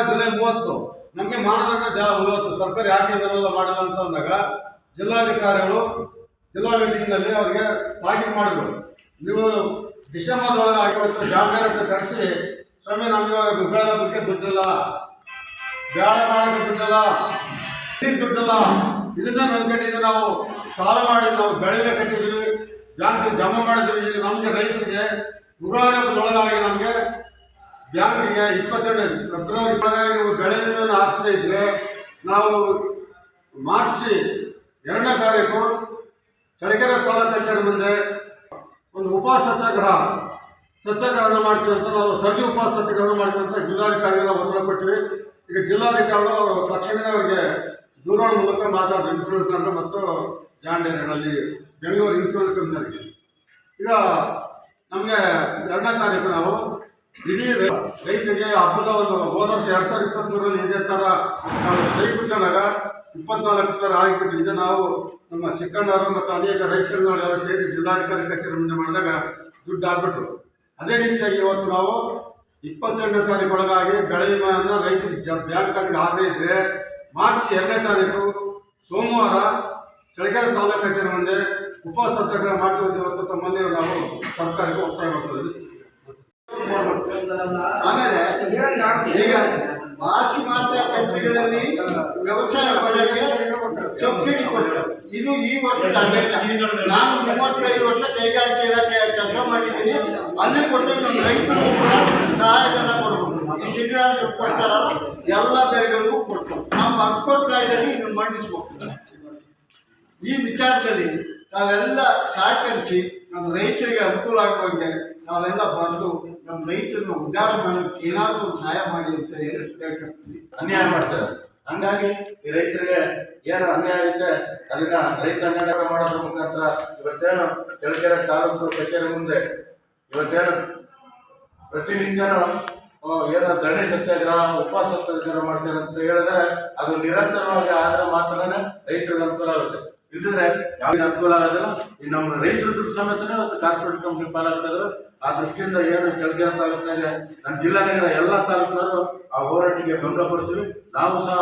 ಬೆಲೆ 30, ನಮಗೆ ಮಾನದಂಡ 30. ಸರ್ಕಾರ ಯಾಕೆ ಇದನ್ನೆಲ್ಲ ಮಾಡಿಲ್ಲ ಅಂತ ಅಂದಾಗ ಜಿಲ್ಲಾಧಿಕಾರಿಗಳು ಜಿಲ್ಲಾ ಮೀಟಿಂಗ್ನಲ್ಲಿ ಅವರಿಗೆ ತಾಕೀತು ಮಾಡಿದ್ರು. ನೀವು ಡಿಸೆಂಬರ್ ಒಳಗೆ ಆಗಿವತ್ತು ಜಾಮೀನು ತರಿಸಿ ಸ್ವಾಮಿ ನಮ್ಗೆ ಇವಾಗ ವಿಭಾಗ ಬಗ್ಗೆ ದುಡ್ಡಿಲ್ಲ, ಬ್ಯಾಳ ಮಾಡೋಕ್ಕೆ ದುಡ್ಡಿಲ್ಲ, ದುಡ್ಡಿಲ್ಲ, ಇದನ್ನ ನಂಬ್ಕೊಂಡಿದ್ದೀವಿ. ನಾವು ಸಾಲ ಮಾಡಿ ನಾವು ಬೆಳೆಗೆ ಕಟ್ಟಿದ್ದೀವಿ, ಬ್ಯಾಂಕ್ ಜಮಾ ಮಾಡಿದ್ದೀವಿ. ಈಗ ನಮಗೆ ರೈತರಿಗೆ ಯುಗಾದಿ ಒಳಗಾಗಿ ನಮಗೆ ಬ್ಯಾಂಕಿಗೆ 22 ಫೆಬ್ರವರಿ ಒಳಗಾಗಿ ನೀವು ಬೆಳೆ ವಿಮೆಯನ್ನು ಹಾಕಿಸ್ತಾ ಇದ್ರೆ ನಾವು ಮಾರ್ಚ್ 2ನೇ ತಾರೀಕು ಚಳ್ಳಕೆರೆ ತಾಲೂಕು ಕಚೇರಿ ಮುಂದೆ ಒಂದು ಉಪವಾಸ ಸತ್ಯಾಗ್ರಹ ಮಾಡ್ತೀವಿ ಅಂತ ನಾವು ಸರದಿ ಉಪವಾಸ ಸತ್ಯಾಗ್ರಹ ಮಾಡ್ತೀವಿ ಅಂತ ಜಿಲ್ಲಾಧಿಕಾರಿಗಳ ಒತ್ತಡ ಕೊಟ್ಟಿವಿ. ಈಗ ಜಿಲ್ಲಾಧಿಕಾರಿಗಳು ತಕ್ಷಣವೇ ಅವರಿಗೆ ದೂರವಾಣಿ ಮೂಲಕ ಮಾತಾಡಿದ್ರು. ಇನ್ಸೂರೆನ್ಸ್ ನಂಬರ್ ಮತ್ತು ಜಾಂಡೇರಲ್ಲಿ ಬೆಂಗಳೂರು ಇನ್ಸೂರೆನ್ಸ್ ಕಂಪನಿಯವರಿಗೆ. ಈಗ ನಮಗೆ 2ನೇ ತಾರೀಕು ನಾವು ಇಡೀ ರೈತರಿಗೆ ಹಬ್ಬದ ಒಂದು ಹೋದ ವರ್ಷ 2023ರಲ್ಲಿ ಇದೇ ಥರ ನಾವು ಸೈ ಕುತ್ಕೊಂಡಾಗ 24 ಆಯ್ಕೆ ಬಿಟ್ಟಿದ್ದು. ನಾವು ನಮ್ಮ ಚಿಕ್ಕಣ್ಣವರು ಮತ್ತು ಅನೇಕ ರೈತ ಸಂಘಗಳೆಲ್ಲ ಸೇರಿ ಜಿಲ್ಲಾಧಿಕಾರಿ ಕಚೇರಿ ಮುಂದೆ ಮಾಡಿದಾಗ ದುಡ್ಡು ಹಾಕ್ಬಿಟ್ರು. ಅದೇ ರೀತಿಯಾಗಿ ಇವತ್ತು ನಾವು 22ನೇ ತಾರೀಕು ಒಳಗಾಗಿ ಬೆಳೆ ವಿಮೆಯನ್ನು ರೈತರಿಗೆ ಬ್ಯಾಂಕ್ ಅದಕ್ಕೆ ಆಗದೇ ಇದ್ರೆ ಮಾರ್ಚ್ 2ನೇ ತಾರೀಕು ಸೋಮವಾರ ಚಳ್ಳಕೆರೆ ತಾಲೂಕು ಕಚೇರಿ ಮುಂದೆ ಉಪವಾಸ ಸತ್ಯಾಗ್ರಹ ಮಾಡ್ತೀವಿ. ಇವತ್ತು ತಮ್ಮಲ್ಲಿ ನಾವು ಸರ್ಕಾರಕ್ಕೆ ಒತ್ತಾಯ ಮಾಡ್ತೀವಿ. ಆಮೇಲೆ ಈಗ ಪಾಶ್ಚಿಮಾತ್ಯ ಕಂಟ್ರಿಗಳಲ್ಲಿ ವ್ಯವಸಾಯ ಮಾಡೋರಿಗೆ ಸಬ್ಸಿಡಿ ಕೊಡ್ತಾರೆ. ಇದು ಈ ವರ್ಷದ ಅಜೆಂಡಾ. ನಾನು 35 ವರ್ಷ ಕೈಗಾರಿಕೆ ಇಲಾಖೆ ಕೆಲಸ ಮಾಡಿದ್ದೀನಿ. ಅಲ್ಲಿ ಕೊಟ್ಟು ನಮ್ಮ ರೈತರು ಕೂಡ ಸಹಾಯಧನ ಕೊಡ್ಬೇಕು. ಈ ಸಿದ್ದರಾಮಯ್ಯ ಕೊಡ್ತಾರ ಎಲ್ಲ ಬೆಳೆಗಳಿಗೂ ಕೊಡ್ತಾರೆ. ನಮ್ಮ ಹಕ್ಕೊಟ್ಟು ಕಾಯ್ದೆಯಲ್ಲಿ ಇದನ್ನು ಮಂಡಿಸ್ಬೇಕು. ಈ ವಿಚಾರದಲ್ಲಿ ತಾವೆಲ್ಲ ಸಹಕರಿಸಿ ನಮ್ಮ ರೈತರಿಗೆ ಅನುಕೂಲ ಆಗುವಂತೆ ನಾವೆಲ್ಲ ಬಂದು ನಮ್ಮ ರೈತರನ್ನು ಉದ್ಧಾರ ಮಾಡೋಕ್ಕೆ ಏನಾದರೂ ಸಹಾಯ ಮಾಡಿ ಅಂತ ಹೇಳ್ಕೊಳ್ತೀವಿ. ಅನ್ಯಾಯ ಮಾಡ್ತಾರೆ. ಹಂಗಾಗಿ ಈ ರೈತರಿಗೆ ಏನು ಅನ್ಯಾಯ ಐತೆ ಅದನ್ನ ರೈತ ಅನ್ಯಾಯ ಮಾಡೋದ್ರ ಮುಖಾಂತರ ಇವತ್ತೇನು ಚಳ್ಳಕೆರೆ ತಾಲೂಕು ಕಚೇರಿ ಮುಂದೆ ಇವತ್ತೇನು ಪ್ರತಿನಿತ್ಯನೂ ಏನೋ ಧರಣಿ ಸತ್ಯಾಗ್ರಹ ಉಪವಾಸ ಸತ್ಯಾಗ್ರಹ ಮಾಡ್ತೇನೆ ಅಂತ ಹೇಳಿದ್ರೆ ಅದು ನಿರಂತರವಾಗಿ ಆದರೆ ಮಾತ್ರನೇ ರೈತರಿಗೆ ಅನುಕೂಲ ಆಗುತ್ತೆ. ಇಲ್ದಿದ್ರೆ ಯಾವುದೇ ಅನುಕೂಲ ಆಗೋದಿಲ್ಲ. ಈ ನಮ್ಮ ರೈತರ ದುಡ್ಡು ಸಮೇತನೇ ಮತ್ತು ಕಾರ್ಪೊರೇಟ್ ಕಂಪ್ನಿ ಪಾಲಾಗ್ತಾ ಇದ್ರು. ಆ ದೃಷ್ಟಿಯಿಂದ ಏನು ಚಳ್ಳಕೆರೆ ತಾಲೂಕಿನಾಗ ನಮ್ಮ ಜಿಲ್ಲಾನಗರ ಎಲ್ಲ ತಾಲೂಕಿನವರು ಆ ಹೋರಾಟಕ್ಕೆ ಬೆಂಬಲ ಕೊಡ್ತೀವಿ. ನಾವು ಸಹ